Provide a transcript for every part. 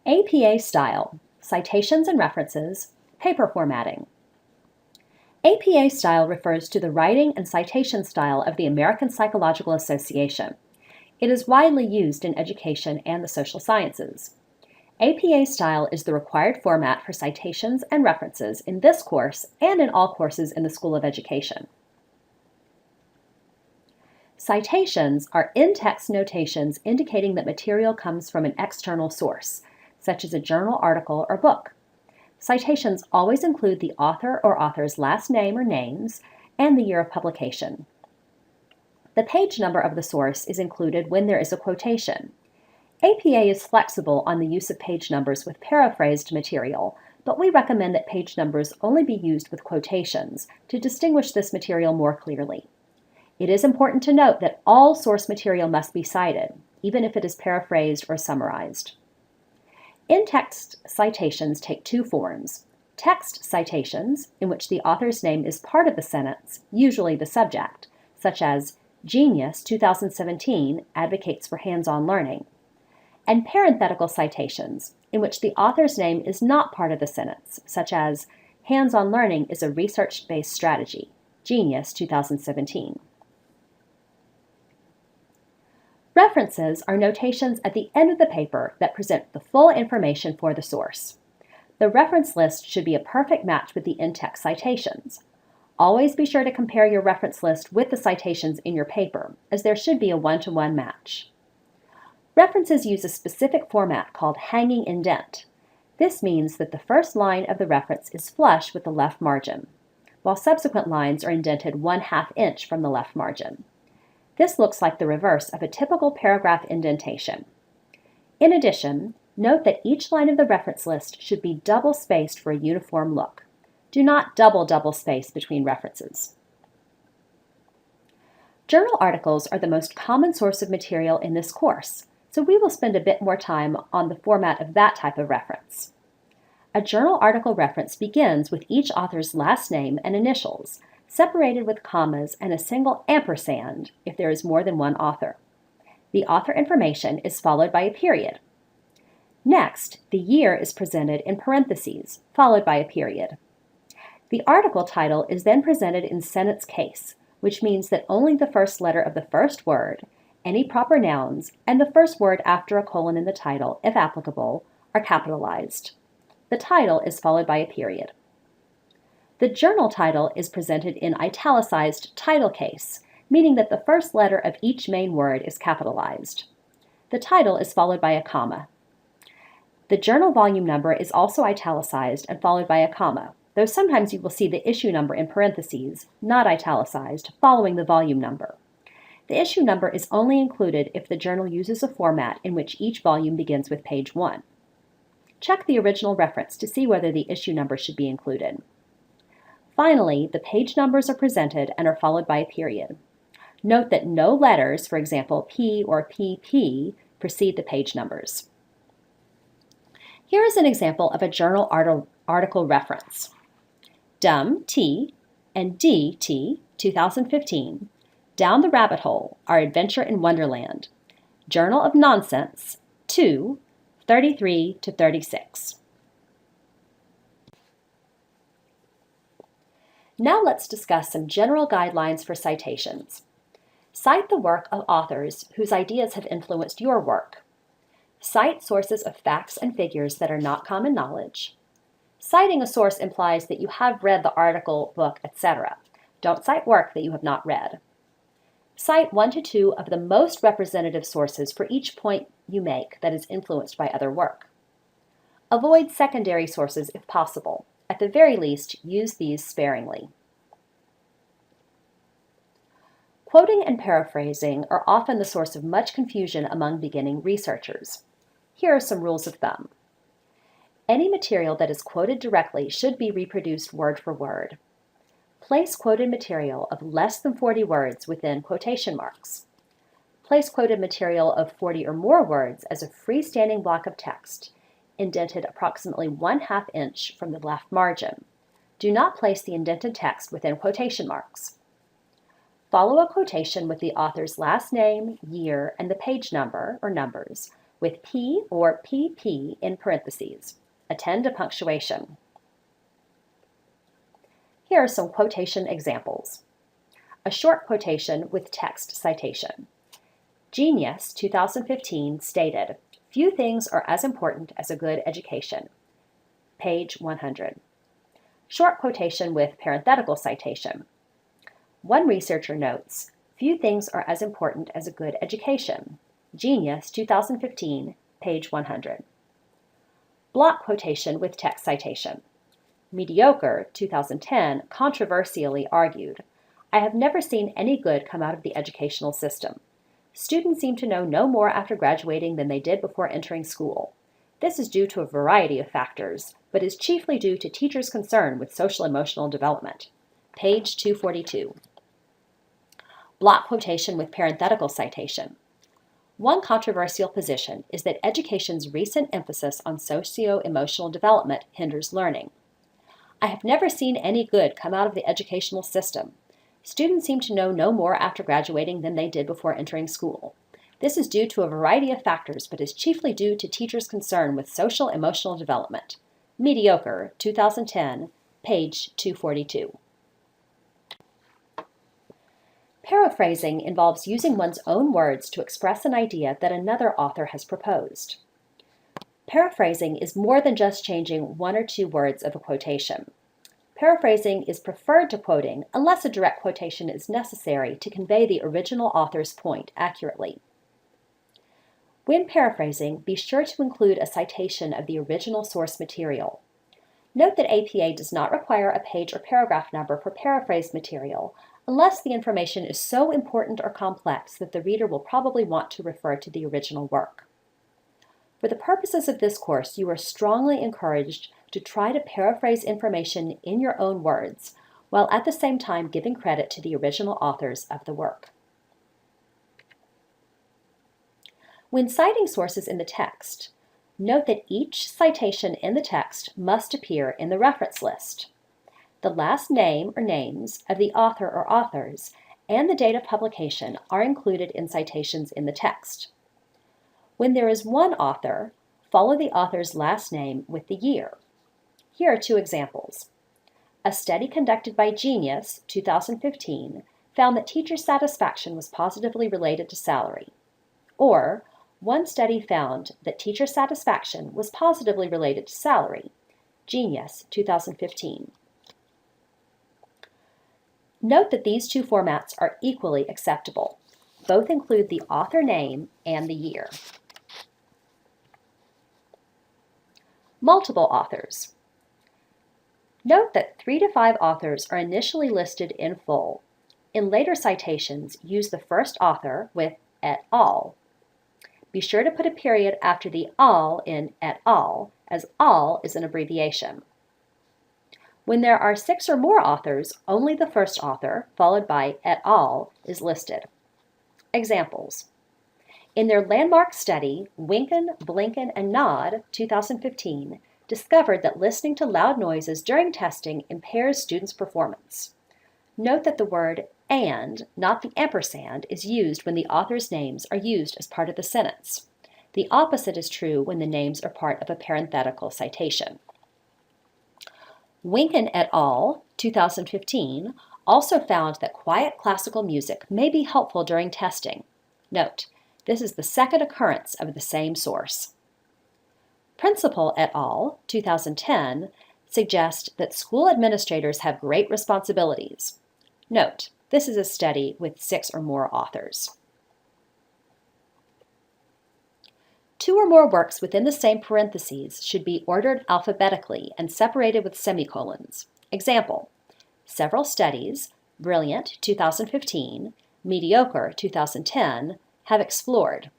APA style, citations and references, paper formatting. APA style refers to the writing and citation style of the American Psychological Association. It is widely used in education and the social sciences. APA style is the required format for citations and references in this course and in all courses in the School of Education. Citations are in-text notations indicating that material comes from an external source, such as a journal article or book. Citations always include the author or author's last name or names and the year of publication. The page number of the source is included when there is a quotation. APA is flexible on the use of page numbers with paraphrased material, but we recommend that page numbers only be used with quotations to distinguish this material more clearly. It is important to note that all source material must be cited, even if it is paraphrased or summarized. In-text citations take two forms: text citations, in which the author's name is part of the sentence, usually the subject, such as Genius 2017 advocates for hands-on learning, and parenthetical citations, in which the author's name is not part of the sentence, such as Hands-on learning is a research-based strategy, Genius 2017. References are notations at the end of the paper that present the full information for the source. The reference list should be a perfect match with the in-text citations. Always be sure to compare your reference list with the citations in your paper, as there should be a one-to-one match. References use a specific format called hanging indent. This means that the first line of the reference is flush with the left margin, while subsequent lines are indented 1/2 inch from the left margin. This looks like the reverse of a typical paragraph indentation. In addition, note that each line of the reference list should be double-spaced for a uniform look. Do not double space between references. Journal articles are the most common source of material in this course, so we will spend a bit more time on the format of that type of reference. A journal article reference begins with each author's last name and initials, separated with commas and a single ampersand if there is more than one author. The author information is followed by a period. Next, the year is presented in parentheses, followed by a period. The article title is then presented in sentence case, which means that only the first letter of the first word, any proper nouns, and the first word after a colon in the title, if applicable, are capitalized. The title is followed by a period. The journal title is presented in italicized title case, meaning that the first letter of each main word is capitalized. The title is followed by a comma. The journal volume number is also italicized and followed by a comma, though sometimes you will see the issue number in parentheses, not italicized, following the volume number. The issue number is only included if the journal uses a format in which each volume begins with page 1. Check the original reference to see whether the issue number should be included. Finally, the page numbers are presented and are followed by a period. Note that no letters, for example P or PP, precede the page numbers. Here is an example of a journal article reference. Dumb T and DT 2015. Down the Rabbit Hole, Our Adventure in Wonderland. Journal of Nonsense 2, 33 to 36. Now let's discuss some general guidelines for citations. Cite the work of authors whose ideas have influenced your work. Cite sources of facts and figures that are not common knowledge. Citing a source implies that you have read the article, book, etc. Don't cite work that you have not read. Cite 1 to 2 of the most representative sources for each point you make that is influenced by other work. Avoid secondary sources if possible. At the very least, use these sparingly. Quoting and paraphrasing are often the source of much confusion among beginning researchers. Here are some rules of thumb. Any material that is quoted directly should be reproduced word for word. Place quoted material of less than 40 words within quotation marks. Place quoted material of 40 or more words as a freestanding block of text, indented approximately 1/2 inch from the left margin. Do not place the indented text within quotation marks. Follow a quotation with the author's last name, year, and the page number or numbers, with P or PP in parentheses. Attend to punctuation. Here are some quotation examples. A short quotation with text citation. Genius 2015 stated, "Few things are as important as a good education." Page 100. Short quotation with parenthetical citation. One researcher notes, "Few things are as important as a good education." Genius 2015, page 100. Block quotation with text citation. Mediocre 2010 controversially argued, "I have never seen any good come out of the educational system. Students seem to know no more after graduating than they did before entering school. This is due to a variety of factors, but is chiefly due to teachers' concern with social-emotional development." Page 242. Block quotation with parenthetical citation. One controversial position is that education's recent emphasis on socio-emotional development hinders learning. "I have never seen any good come out of the educational system. Students seem to know no more after graduating than they did before entering school. This is due to a variety of factors, but is chiefly due to teachers' concern with social-emotional development." Mediocre, 2010, page 242. Paraphrasing involves using one's own words to express an idea that another author has proposed. Paraphrasing is more than just changing one or two words of a quotation. Paraphrasing is preferred to quoting unless a direct quotation is necessary to convey the original author's point accurately. When paraphrasing, be sure to include a citation of the original source material. Note that APA does not require a page or paragraph number for paraphrased material unless the information is so important or complex that the reader will probably want to refer to the original work. For the purposes of this course, you are strongly encouraged to try to paraphrase information in your own words, while at the same time giving credit to the original authors of the work. When citing sources in the text, note that each citation in the text must appear in the reference list. The last name or names of the author or authors and the date of publication are included in citations in the text. When there is one author, follow the author's last name with the year. Here are two examples. A study conducted by Genius, 2015, found that teacher satisfaction was positively related to salary. Or, one study found that teacher satisfaction was positively related to salary. Genius, 2015. Note that these two formats are equally acceptable. Both include the author name and the year. Multiple authors. Note that 3 to 5 authors are initially listed in full. In later citations, use the first author with et al. Be sure to put a period after the al in et al, as al is an abbreviation. When there are 6 or more authors, only the first author, followed by et al, is listed. Examples. In their landmark study, Winken, Blinken, and Nod, 2015, discovered that listening to loud noises during testing impairs students' performance. Note that the word "and," not the ampersand, is used when the author's names are used as part of the sentence. The opposite is true when the names are part of a parenthetical citation. Winken et al., 2015, also found that quiet classical music may be helpful during testing. Note, this is the second occurrence of the same source. Principal et al., 2010, suggest that school administrators have great responsibilities. Note, this is a study with 6 or more authors. 2 or more works within the same parentheses should be ordered alphabetically and separated with semicolons. Example, several studies, Brilliant, 2015, Mediocre, 2010, have explored.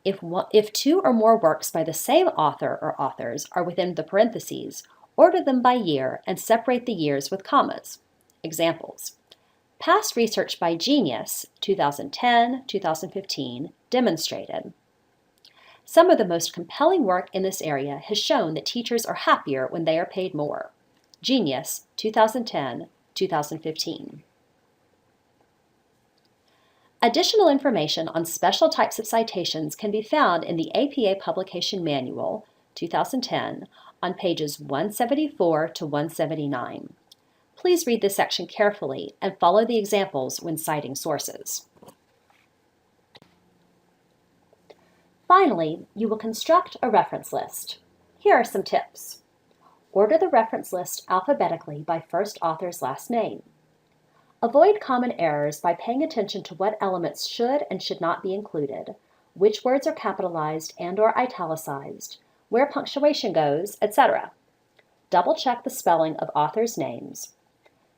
If 2 or more works by the same author or authors are within the parentheses, order them by year and separate the years with commas. Examples, past research by Genius, 2010, 2015, demonstrated. Some of the most compelling work in this area has shown that teachers are happier when they are paid more. Genius, 2010, 2015. Additional information on special types of citations can be found in the APA Publication Manual, 2010, on pages 174 to 179. Please read this section carefully and follow the examples when citing sources. Finally, you will construct a reference list. Here are some tips. Order the reference list alphabetically by first author's last name. Avoid common errors by paying attention to what elements should and should not be included, which words are capitalized and/or italicized, where punctuation goes, etc. Double-check the spelling of authors' names.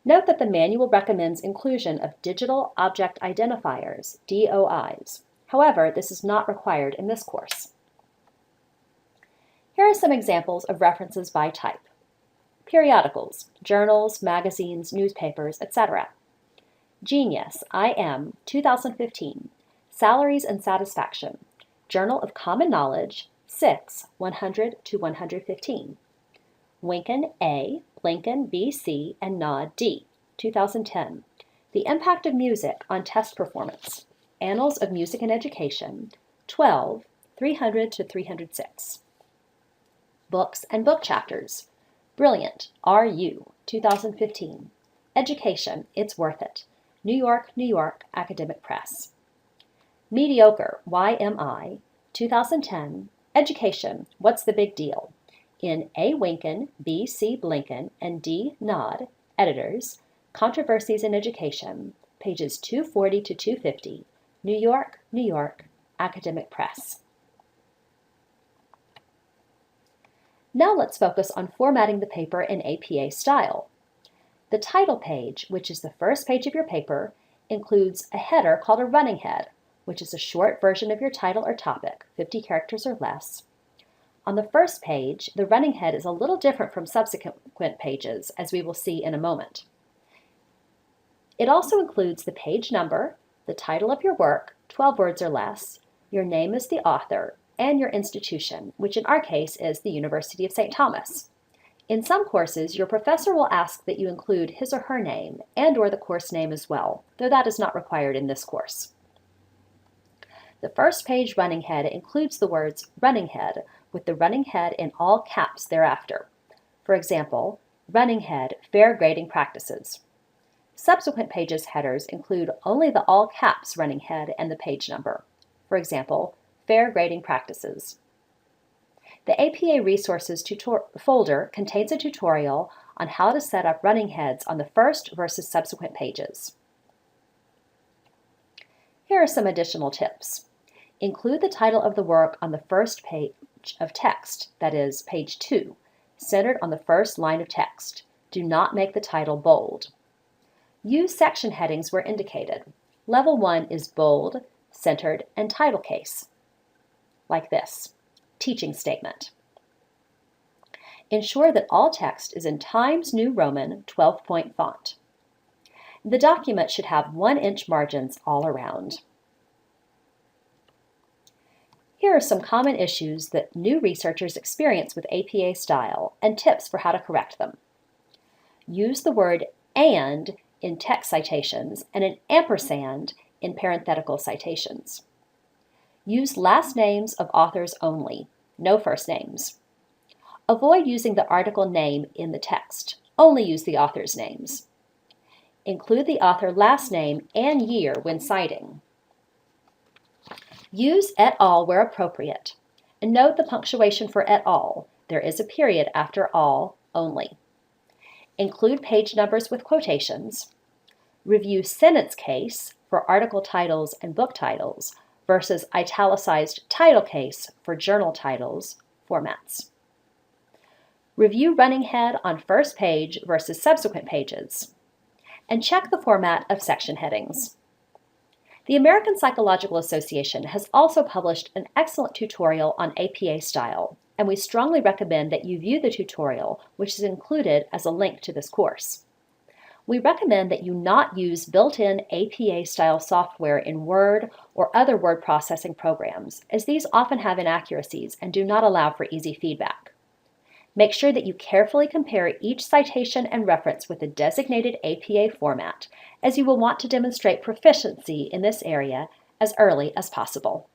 Note that the manual recommends inclusion of digital object identifiers, DOIs. However, this is not required in this course. Here are some examples of references by type. Periodicals, journals, magazines, newspapers, etc. Genius, IM, 2015, Salaries and Satisfaction, Journal of Common Knowledge, 6, 100 to 115. Winken, A, Blinken, B.C., and Nod, D, 2010, The Impact of Music on Test Performance, Annals of Music and Education, 12, 300 to 306. Books and Book Chapters, Brilliant, R.U., 2015, Education, It's Worth It, New York, New York, Academic Press. Mediocre, YMI, 2010, Education, What's the Big Deal? In A. Winken, B. C. Blinken, and D. Nod, editors, Controversies in Education, pages 240 to 250, New York, New York, Academic Press. Now let's focus on formatting the paper in APA style. The title page, which is the first page of your paper, includes a header called a running head, which is a short version of your title or topic, 50 characters or less. On the first page, the running head is a little different from subsequent pages, as we will see in a moment. It also includes the page number, the title of your work, 12 words or less, your name as the author, and your institution, which in our case is the University of St. Thomas. In some courses, your professor will ask that you include his or her name and/or the course name as well, though that is not required in this course. The first page running head includes the words running head, with the running head in all caps thereafter. For example, running head, fair grading practices. Subsequent pages headers include only the all caps running head and the page number. For example, fair grading practices. The APA Resources folder contains a tutorial on how to set up running heads on the first versus subsequent pages. Here are some additional tips. Include the title of the work on the first page of text, that is, page 2, centered on the first line of text. Do not make the title bold. Use section headings where indicated. Level 1 is bold, centered, and title case, like this. Teaching statement. Ensure that all text is in Times New Roman 12-point font. The document should have 1-inch margins all around. Here are some common issues that new researchers experience with APA style and tips for how to correct them. Use the word "and" in text citations and an ampersand in parenthetical citations. Use last names of authors only, no first names. Avoid using the article name in the text. Only use the author's names. Include the author last name and year when citing. Use et al. Where appropriate. And note the punctuation for et al. There is a period after all only. Include page numbers with quotations. Review sentence case for article titles and book titles versus italicized title case for journal titles formats. Review running head on first page versus subsequent pages. And check the format of section headings. The American Psychological Association has also published an excellent tutorial on APA style, and we strongly recommend that you view the tutorial, which is included as a link to this course. We recommend that you not use built-in APA-style software in Word or other word processing programs, as these often have inaccuracies and do not allow for easy feedback. Make sure that you carefully compare each citation and reference with a designated APA format, as you will want to demonstrate proficiency in this area as early as possible.